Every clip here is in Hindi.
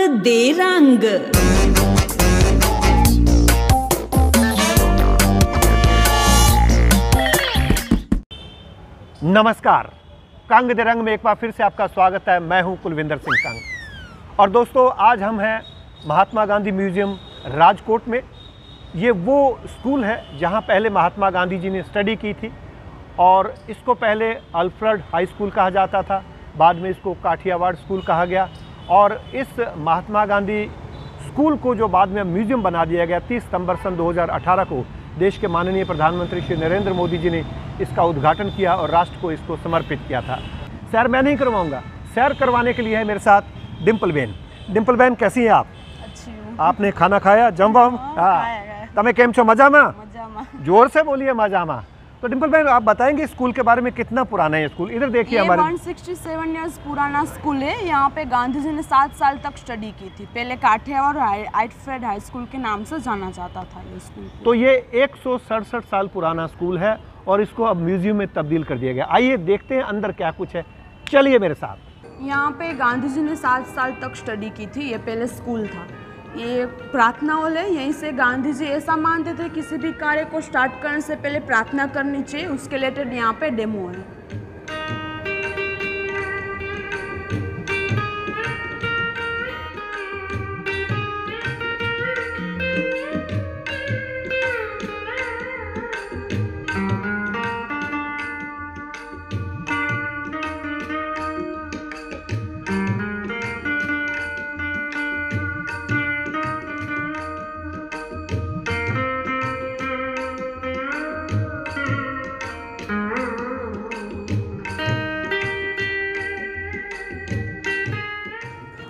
दे रंग। नमस्कार, कंग दे रंग में एक बार फिर से आपका स्वागत है। मैं हूं कुलविंदर सिंह कंग और दोस्तों आज हम हैं महात्मा गांधी म्यूजियम राजकोट में। ये वो स्कूल है जहां पहले महात्मा गांधी जी ने स्टडी की थी और इसको पहले अल्फ्रेड हाई स्कूल कहा जाता था, बाद में इसको काठियावाड़ स्कूल कहा गया और इस महात्मा गांधी स्कूल को जो बाद में म्यूजियम बना दिया गया 30 सितंबर सन 2018 को देश के माननीय प्रधानमंत्री श्री नरेंद्र मोदी जी ने इसका उद्घाटन किया और राष्ट्र को इसको समर्पित किया था। सैर मैं नहीं करवाऊंगा, सैर करवाने के लिए है मेरे साथ डिम्पल बेन। डिम्पल बेन कैसी हैं आप? अच्छी हूँ। आपने खाना खाया? जमवाम? हाँ, तमें केम छो? मजामा? जोर से बोलिए मजामा। तो डिम्पल बेन आप बताएंगे स्कूल के बारे में, कितना पुराना है स्कूल? इधर देखिए हमारे 167 इयर्स पुराना स्कूल है। यहाँ पे गांधी जी ने 7 साल तक स्टडी की थी। पहले काठियावाड़ और अल्फ्रेड हाई स्कूल के नाम से जाना जाता था ये स्कूल। तो ये 167 साल पुराना स्कूल है और इसको अब म्यूजियम में तब्दील कर दिया गया। आइए देखते हैं अंदर क्या कुछ है, चलिए मेरे साथ। यहाँ पे गांधी जी ने 7 साल तक स्टडी की थी। ये पहले स्कूल था, ये प्रार्थना हॉल है। यहीं से गांधी जी ऐसा मानते थे किसी भी कार्य को स्टार्ट करने से पहले प्रार्थना करनी चाहिए, उसके रिलेटेड यहाँ पे डेमो है।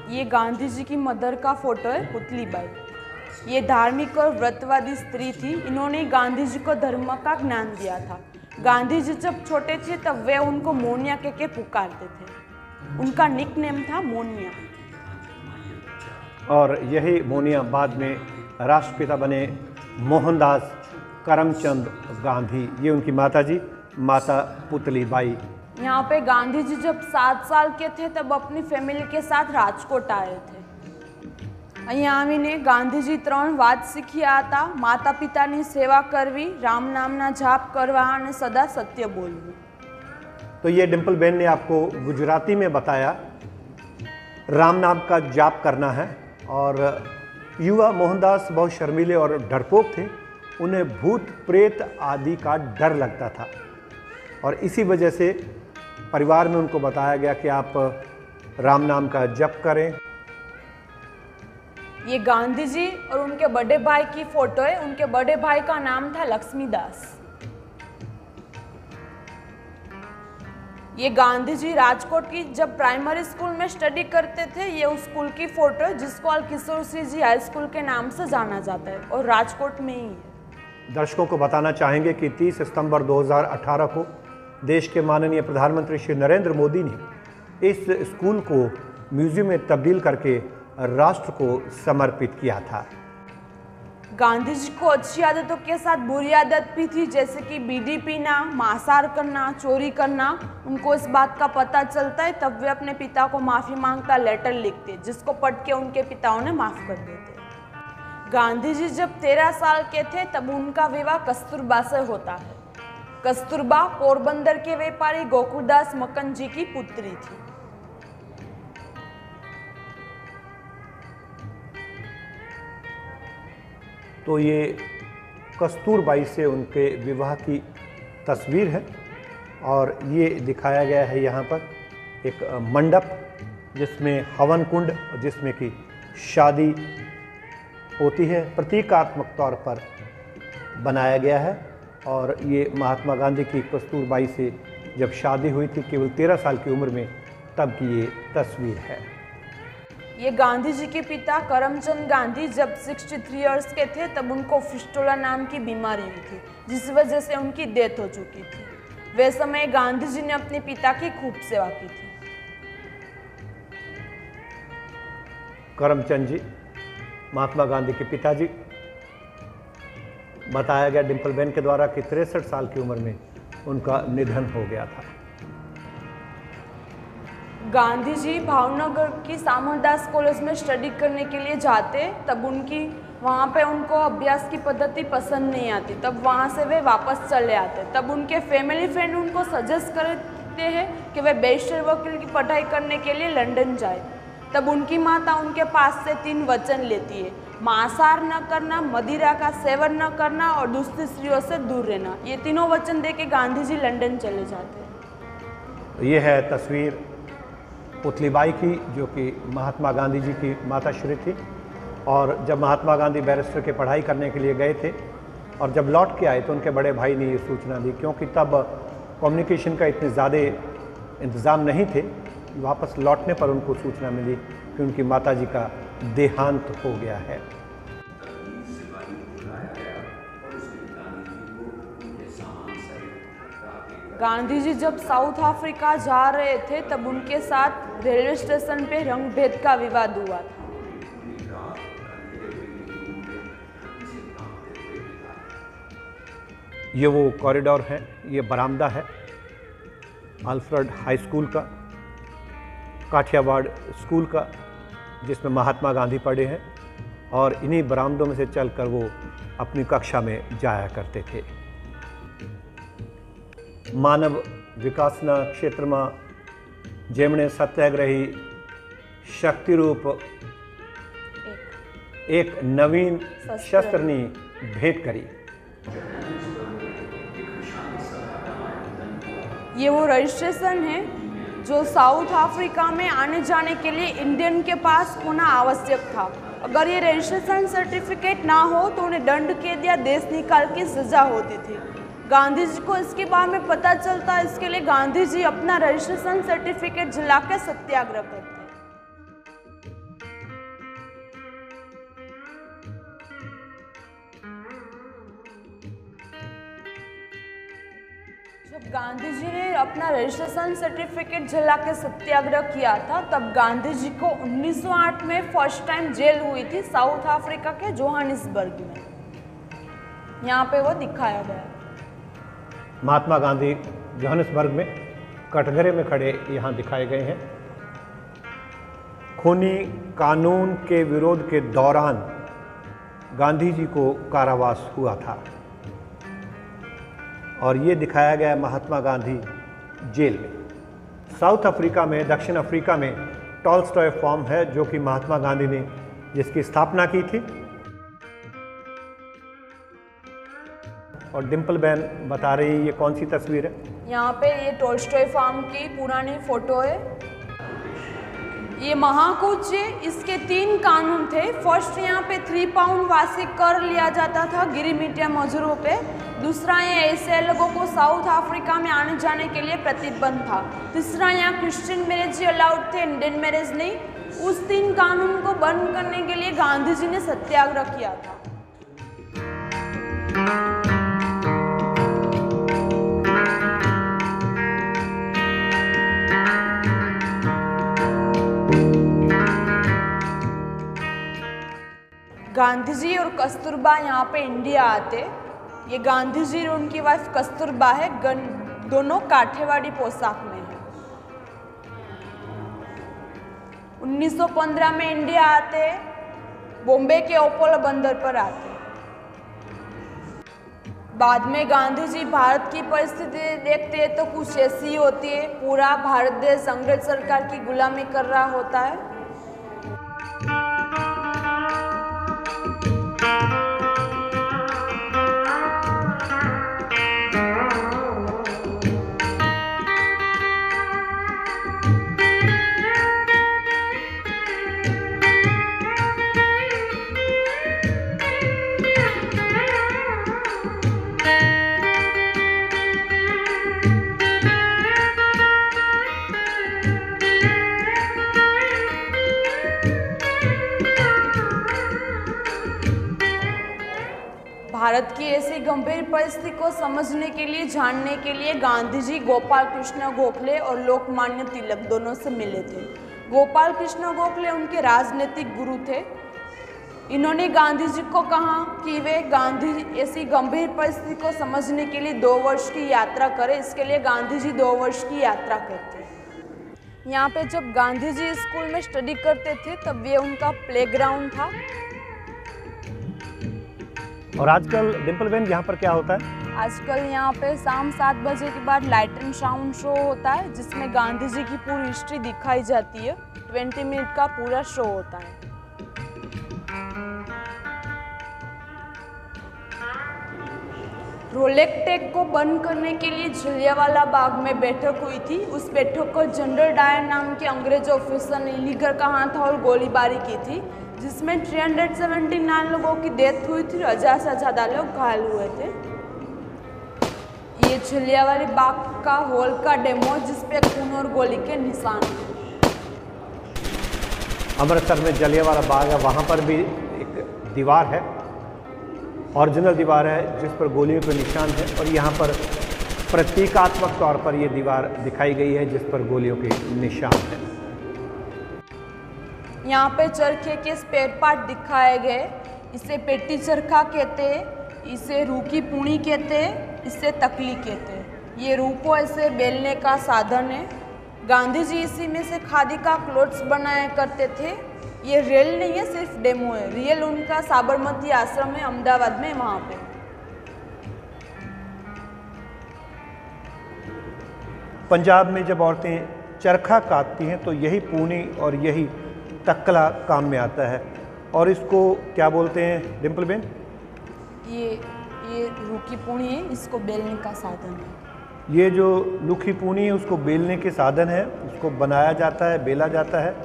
ये गांधी जी की मदर का फोटो है, पुतली बाई। ये धार्मिक और व्रतवादी स्त्री थी। इन्होंने गांधी जी को धर्म का ज्ञान दिया था। गांधी जी जब छोटे थे तब वे उनको मोनिया के पुकारते थे। उनका निक नेम था मोनिया। और यही मोनिया बाद में राष्ट्रपिता बने मोहनदास करमचंद गांधी। ये उनकी माता जी, माता पुतली बाई। यहाँ पे गांधी जी जब 7 साल के थे तब अपनी फैमिली के साथ राजकोट आए थे। यहाँ ने गांधी जी 3 વાત શીખ્યા હતા। માતા પિતાની સેવા કરવી, રામ નામના જાપ કરવા અને સદા સત્ય બોલવું। तो ये डिम्पल बेन ने आपको गुजराती में बताया, राम नाम का जाप करना है। और युवा मोहनदास बहुत शर्मीले और डरपोक थे। उन्हें भूत प्रेत आदि का डर लगता था और इसी वजह से परिवार में उनको बताया गया कि आप राम नाम का जप करें। ये गांधी जी और उनके बड़े भाई की फोटो है। उनके बड़े भाई का नाम था लक्ष्मीदास। ये गांधी जी राजकोट की जब प्राइमरी स्कूल में स्टडी करते थे। ये उस स्कूल की फोटो है जिसको अलकिशोर सिंह जी हाई स्कूल के नाम से जाना जाता है और राजकोट में ही है। दर्शकों को बताना चाहेंगे कि 30 सितंबर 2018 को देश के माननीय प्रधानमंत्री श्री नरेंद्र मोदी ने इस स्कूल को म्यूजियम में तब्दील करके राष्ट्र को समर्पित किया था। गांधी जी को अच्छी आदतों के साथ बुरी आदत भी थी, जैसे कि बीड़ी पीना, मांसाहार करना, चोरी करना। उनको इस बात का पता चलता है तब वे अपने पिता को माफ़ी मांगता लेटर लिखते, जिसको पढ़ के उनके पिताओं ने माफ़ कर देते। गांधी जी जब 13 साल के थे तब उनका विवाह कस्तूरबा से होता है। कस्तूरबा पोरबंदर के व्यापारी गोकुलदास मक्कनजी की पुत्री थी। तो ये कस्तूरबाई से उनके विवाह की तस्वीर है और ये दिखाया गया है यहाँ पर एक मंडप जिसमें हवन कुंड, जिसमें कि शादी होती है, प्रतीकात्मक तौर पर बनाया गया है। और ये महात्मा गांधी की कस्तूरबाई से जब शादी हुई थी केवल 13 साल की उम्र में, तब की ये तस्वीर है। ये गांधी जी के पिता करमचंद गांधी जब 63 इयर्स के थे तब उनको फिस्टुला नाम की बीमारी हुई थी, जिस वजह से उनकी डेथ हो चुकी थी। वे समय गांधी जी ने अपने पिता की खूब सेवा की थी। करमचंद जी महात्मा गांधी के पिताजी। बताया गया डिम्पल बेन के द्वारा कि 63 साल की उम्र में उनका निधन हो गया था। गांधी जी भावनगर की सामरदास कॉलेज में स्टडी करने के लिए जाते, तब वहाँ पे उनको अभ्यास की पद्धति पसंद नहीं आती, तब वहाँ से वे वापस चले आते। तब उनके फैमिली फ्रेंड उनको सजेस्ट करते हैं कि वे बैरिस्टर वकील की पढ़ाई करने के लिए लंदन जाए। तब उनकी माता उनके पास से 3 वचन लेती है, मांसाहार न करना, मदिरा का सेवन न करना और दूसरी स्त्रियों से दूर रहना। ये तीनों वचन दे के गांधी जी लंदन चले जाते हैं। ये है तस्वीर पुतलीबाई की, जो कि महात्मा गांधी जी की माताश्री थी। और जब महात्मा गांधी बैरिस्टर की पढ़ाई करने के लिए गए थे और जब लौट के आए तो उनके बड़े भाई ने ये सूचना दी, क्योंकि तब कम्युनिकेशन का इतने ज़्यादा इंतज़ाम नहीं थे। वापस लौटने पर उनको सूचना मिली कि उनकी माताजी का देहांत हो गया है। गांधी जी जब साउथ अफ्रीका जा रहे थे तब उनके साथ रेलवे स्टेशन पे रंगभेद का विवाद हुआ था। ये वो कॉरिडोर है, ये बरामदा है अल्फ्रेड हाई स्कूल का, काठियावाड़ स्कूल का, जिसमें महात्मा गांधी पढ़े हैं। और इन्हीं बरामदों में से चलकर वो अपनी कक्षा में जाया करते थे। मानव विकासना क्षेत्र में जेमणे सत्याग्रही शक्ति रूप एक नवीन शस्त्रनी भेंट करी। ये वो रजिस्ट्रेशन है जो साउथ अफ्रीका में आने जाने के लिए इंडियन के पास होना आवश्यक था। अगर ये रजिस्ट्रेशन सर्टिफिकेट ना हो तो उन्हें दंड कैद या देश निकाल की सजा होती थी। गांधी जी को इसके बारे में पता चलता, इसके लिए गांधी जी अपना रजिस्ट्रेशन सर्टिफिकेट जला के सत्याग्रह करते। जब गांधी जी ने अपना रजिस्ट्रेशन सर्टिफिकेट जला के सत्याग्रह किया था, तब गांधी जी को 1908 में फर्स्ट टाइम जेल हुई थी साउथ अफ्रीका के जोहानिसबर्ग में। यहाँ पे वो दिखाया गया। महात्मा गांधी जोहानिसबर्ग में कटघरे में खड़े यहाँ दिखाए गए हैं। खूनी कानून के विरोध के दौरान गांधी जी को कारावास हुआ था और ये दिखाया गया महात्मा गांधी जेल में। साउथ अफ्रीका में, दक्षिण अफ्रीका में टॉलस्टॉय फार्म है, जो कि महात्मा गांधी ने जिसकी स्थापना की थी। और डिम्पल बहन बता रही है ये कौन सी तस्वीर है? यहाँ पे ये टॉलस्टॉय फार्म की पुरानी फोटो है। ये महाकूच है, इसके 3 कानून थे। फर्स्ट यहाँ पे 3 पाउंड वार्षिक कर लिया जाता था गिरिमिटिया मजदूरों पे। दूसरा, ये ऐसे लोगों को साउथ अफ्रीका में आने जाने के लिए प्रतिबंध था। तीसरा, यहाँ क्रिश्चियन मैरिज अलाउड थे, इंडियन मैरिज नहीं। उस 3 कानून को बंद करने के लिए गांधी जी ने सत्याग्रह किया था। गांधी जी और कस्तूरबा यहाँ पे इंडिया आते। ये गांधी जी और उनकी वाइफ कस्तूरबा है, दोनों काठियावाड़ी पोशाक में है। 1915 में इंडिया आते, बॉम्बे के ओपोलो बंदर पर आते। बाद में गांधी जी भारत की परिस्थिति देखते हैं तो कुछ ऐसी होती है, पूरा भारत देश अंग्रेज सरकार की गुलामी कर रहा होता है। भारत की ऐसी गंभीर परिस्थिति को समझने के लिए, जानने के लिए गांधी जी गोपाल कृष्ण गोखले और लोकमान्य तिलक दोनों से मिले थे। गोपाल कृष्ण गोखले उनके राजनीतिक गुरु थे। इन्होंने गांधी जी को कहा कि वे गांधी ऐसी गंभीर परिस्थिति को समझने के लिए 2 वर्ष की यात्रा करें। इसके लिए गांधी जी 2 वर्ष की यात्रा करते। यहाँ पे जब गांधी जी स्कूल में स्टडी करते थे तब ये उनका प्लेग्राउंड था। और आजकल डिम्पल बहन यहाँ पर क्या होता है? आजकल यहाँ पे शाम 7 बजे के बाद लाइट एंड साउंड शो होता है जिसमें गांधी जी की पूरी हिस्ट्री दिखाई जाती है। 20 मिनट का पूरा शो होता है। रोलेक टेक को बंद करने के लिए जलियांवाला बाग में बैठक हुई थी। उस बैठक को जनरल डायर नाम के अंग्रेज ऑफिसर ने इलीगर कहा था और गोलीबारी की थी, जिसमें 379 लोगों की डेथ हुई थी। 1000 से ज़्यादा लोग घायल हुए थे। ये जलियांवाला बाग का हॉल का डेमो जिसपे खून और गोली के निशान हैं। अमृतसर में जलियांवाला बाग है, वहाँ पर भी एक दीवार है, ओरिजिनल दीवार है जिस पर गोलियों के निशान है। और यहाँ पर प्रतीकात्मक तौर पर ये दीवार दिखाई गई है जिस पर गोलियों के निशान हैं। यहाँ पे चरखे के स्पेयर पार्ट दिखाए गए। इसे पेटी चरखा कहते हैं, इसे रूखी पूणी कहते हैं, इसे तकली कहते हैं। ये रू को ऐसे बेलने का साधन है। गांधी जी इसी में से खादी का क्लोथ्स बनाया करते थे। ये रियल नहीं है, सिर्फ डेमो है। रियल उनका साबरमती आश्रम है अहमदाबाद में, वहाँ पे। पंजाब में जब औरतें चरखा काटती हैं तो यही पूनी और यही तकला काम में आता है। और इसको क्या बोलते हैं डिम्पल बेन? ये रूखी पूणी है, इसको बेलने का साधन है। ये जो लुखी पूनी है उसको बेलने के साधन है, उसको बनाया जाता है, बेला जाता है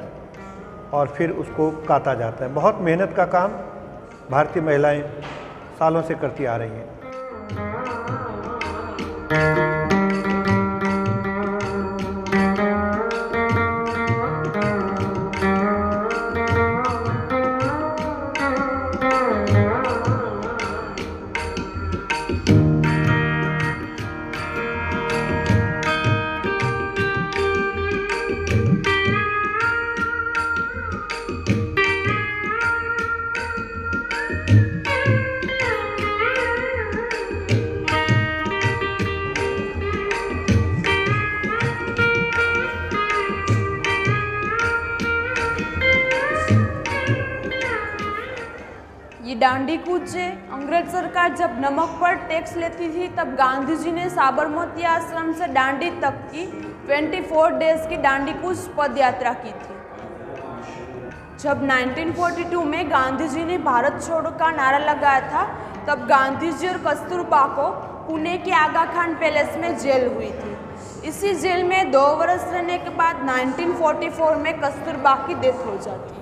और फिर उसको काटा जाता है। बहुत मेहनत का काम भारतीय महिलाएं सालों से करती आ रही हैं। डांडी कूच है। अंग्रेज सरकार जब नमक पर टैक्स लेती थी तब गांधी जी ने साबरमती आश्रम से डांडी तक की 24 डेज की डांडी कूच पद यात्रा की थी। जब 1942 में गांधी जी ने भारत छोड़ो का नारा लगाया था तब गांधी जी और कस्तूरबा को पुणे के आगा खान पैलेस में जेल हुई थी। इसी जेल में 2 वर्ष रहने के बाद 1944 में कस्तूरबा की डेथ हो जाती है।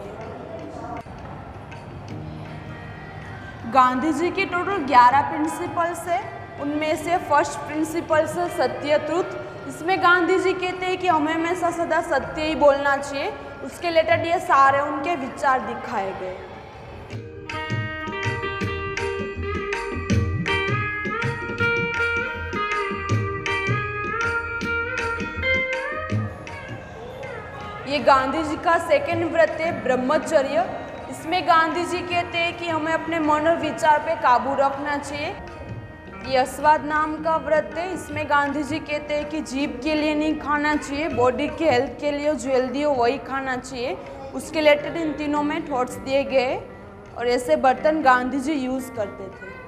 गांधी जी के टोटल 11 प्रिंसिपल्स है। उनमें से फर्स्ट प्रिंसिपल है सत्य ट्रुथ। इसमें गांधी जी कहते हैं कि हमें हमेशा सदा सत्य ही बोलना चाहिए। उसके रिलेटेड ये सारे उनके विचार दिखाए गए। ये गांधी जी का सेकंड व्रत है ब्रह्मचर्य। इसमें गांधी जी कहते हैं कि हमें अपने मन और विचार पे काबू रखना चाहिए। ये अस्वाद नाम का व्रत है। इसमें गांधी जी कहते हैं कि जीभ के लिए नहीं खाना चाहिए, बॉडी के हेल्थ के लिए जो हेल्दी हो वही खाना चाहिए। उसके रिलेटेड इन तीनों में थॉट्स दिए गए और ऐसे बर्तन गांधी जी यूज़ करते थे।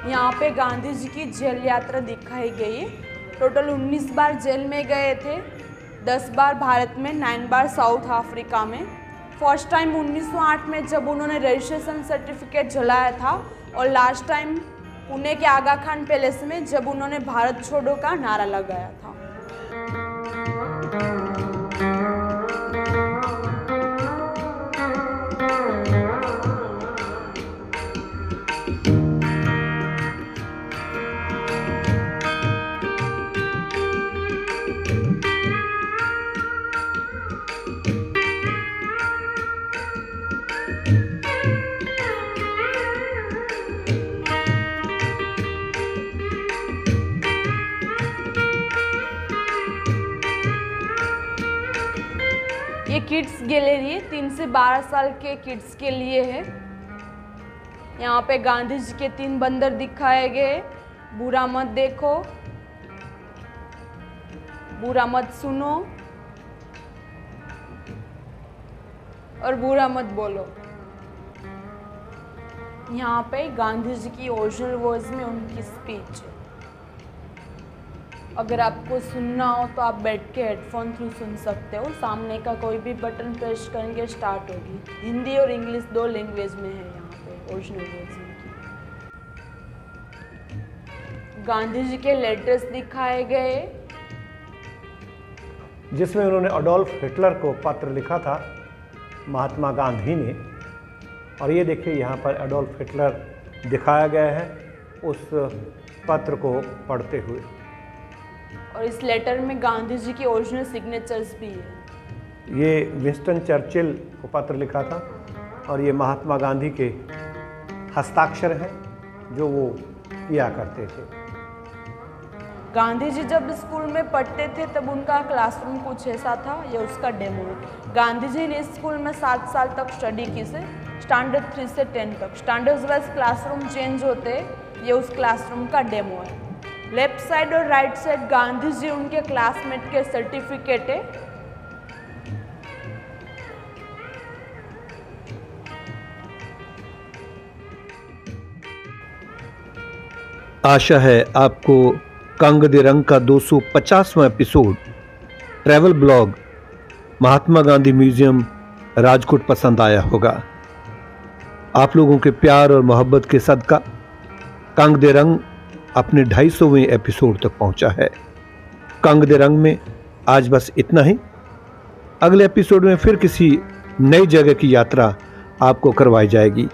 यहाँ पे गांधी जी की जेल यात्रा दिखाई गई है। टोटल 19 बार जेल में गए थे, 10 बार भारत में, 9 बार साउथ अफ्रीका में। फर्स्ट टाइम 1908 में जब उन्होंने रजिस्ट्रेशन सर्टिफिकेट जलाया था और लास्ट टाइम पुणे के आगा खान पैलेस में जब उन्होंने भारत छोड़ो का नारा लगाया था। किड्स गैलरी 3 से 12 साल के किड्स के लिए है। यहाँ पे गांधी जी के 3 बंदर दिखाए गए। बुरा मत देखो, बुरा मत सुनो और बुरा मत बोलो। यहाँ पे गांधी जी की ओरिजिनल वर्ड्स में उनकी स्पीच है। अगर आपको सुनना हो तो आप बैठ के हेडफोन थ्रू सुन सकते हो। सामने का कोई भी बटन प्रेस करेंगे स्टार्ट होगी। हिंदी और इंग्लिश 2 लैंग्वेज में है यहाँ पे ओरिजिनल वर्ड्स इनकी। गांधी जी के लेटर्स दिखाए गए जिसमें उन्होंने अडोल्फ हिटलर को पत्र लिखा था महात्मा गांधी ने। और ये देखिए यहाँ पर अडोल्फ हिटलर दिखाया गया है उस पत्र को पढ़ते हुए। और इस लेटर में गांधी जी की ओरिजिनल सिग्नेचर्स भी है। ये विंस्टन चर्चिल को पत्र लिखा था और ये महात्मा गांधी के हस्ताक्षर हैं जो वो किया करते थे। गांधी जी जब स्कूल में पढ़ते थे तब उनका क्लासरूम कुछ ऐसा था। ये उसका डेमो है। गांधी जी ने स्कूल में 7 साल तक स्टडी की से स्टैंडर्ड 3 से 10 तक। स्टैंडर्ड्स वाइज क्लासरूम चेंज होते। ये उस क्लासरूम का डेमो है। लेफ्ट साइड और राइट साइड गांधी जी उनके क्लासमेट के सर्टिफिकेट है। आशा है आपको कंग दे रंग का 250वां episode travel blog Mahatma Gandhi museum Rajkot पसंद आया होगा। आप लोगों के प्यार और मोहब्बत के सदका कंग दे रंग अपने 250वें एपिसोड तक पहुंचा है। कंग दे रंग में आज बस इतना ही। अगले एपिसोड में फिर किसी नई जगह की यात्रा आपको करवाई जाएगी।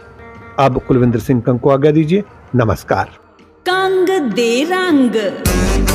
अब कुलविंदर सिंह कंग को आज्ञा दीजिए। नमस्कार। कंग दे रंग।